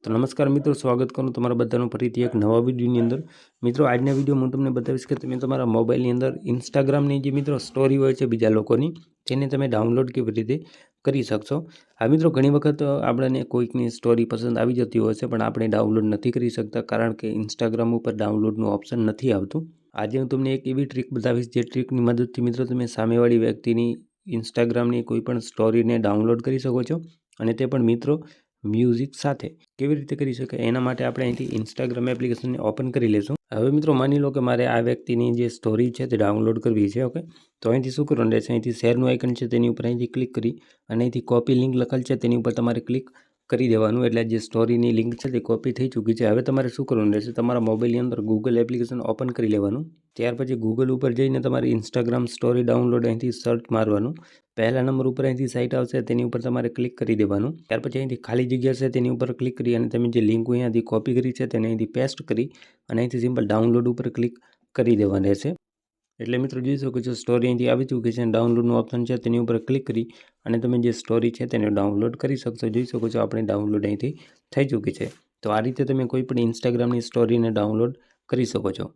તો નમસ્કાર મિત્રો, સ્વાગત કરું તમારા બધાનું ફરીથી એક નવા વિડીયોની અંદર। મિત્રો, આજના વિડીયોમાં હું તમને બતાવીશ કે તમે તમારા મોબાઈલની અંદર ઇન્સ્ટાગ્રામની જે મિત્રો સ્ટોરી હોય છે બીજા લોકોની, તેને તમે ડાઉનલોડ કેવી રીતે કરી શકશો। આ મિત્રો ઘણી વખત આપણને કોઈકની સ્ટોરી પસંદ આવી જતી હોય છે, પણ આપણે ડાઉનલોડ નથી કરી શકતા કારણ કે ઇન્સ્ટાગ્રામ ઉપર ડાઉનલોડનું ઓપ્શન નથી આવતું। આજે હું તમને એક એવી ટ્રીક બતાવીશ જે ટ્રીકની મદદથી મિત્રો તમે સામેવાળી વ્યક્તિની ઇન્સ્ટાગ્રામની કોઈ પણ સ્ટોરીને ડાઉનલોડ કરી શકો છો, અને તે પણ મિત્રો મ્યુઝિક સાથે। કેવી રીતે કરી શકાય એના માટે આપણે અહીંથી ઇન્સ્ટાગ્રામ એપ્લિકેશનને ઓપન કરી લેશું। હવે મિત્રો માની લો કે મારે આ વ્યક્તિની જે સ્ટોરી છે તે ડાઉનલોડ કરવી છે, ઓકે। તો અહીંથી શું કરવાનું રહેશે, અહીંથી શેરનું આઇકન છે તેની ઉપર અહીંથી ક્લિક કરી અને અહીંથી કોપી લિંક લખેલ છે તેની ઉપર તમારે ક્લિક કરી દેવાનું, એટલે જે સ્ટોરીની લિંક છે તે કોપી થઈ ચૂકી છે। હવે તમારે શું કરવાનું રહેશે, તમારા મોબાઈલની અંદર ગૂગલ એપ્લિકેશન ઓપન કરી લેવાનું। ત્યાર પછી ગૂગલ ઉપર જઈને તમારી ઇન્સ્ટાગ્રામ સ્ટોરી ડાઉનલોડ અહીંથી સર્ચ મારવાનું। પહેલા નંબર ઉપર અહીંથી સાઇટ આવશે તેની ઉપર તમારે ક્લિક કરી દેવાનું। ત્યાર પછી અહીંથી ખાલી જગ્યા છે તેની ઉપર ક્લિક કરી અને તમે જે લિંક અહીંયાથી કોપી કરી છે તેને અહીંથી પેસ્ટ કરી અને અહીંથી સિમ્પલ ડાઉનલોડ ઉપર ક્લિક કરી દેવાનું રહેશે। એટલે મિત્રો જોઈ શકો છો સ્ટોરી અહીંથી આવી ચૂકી છે, ડાઉનલોડનું ઓપ્શન છે તેની ઉપર ક્લિક કરી અને તમે જે સ્ટોરી છે તેને ડાઉનલોડ કરી શકશો। જોઈ શકો છો આપણે ડાઉનલોડ અહીંથી થઈ ચૂકી છે। તો આ રીતે તમે કોઈ પણ ઇન્સ્ટાગ્રામની સ્ટોરીને ડાઉનલોડ કરી શકો છો।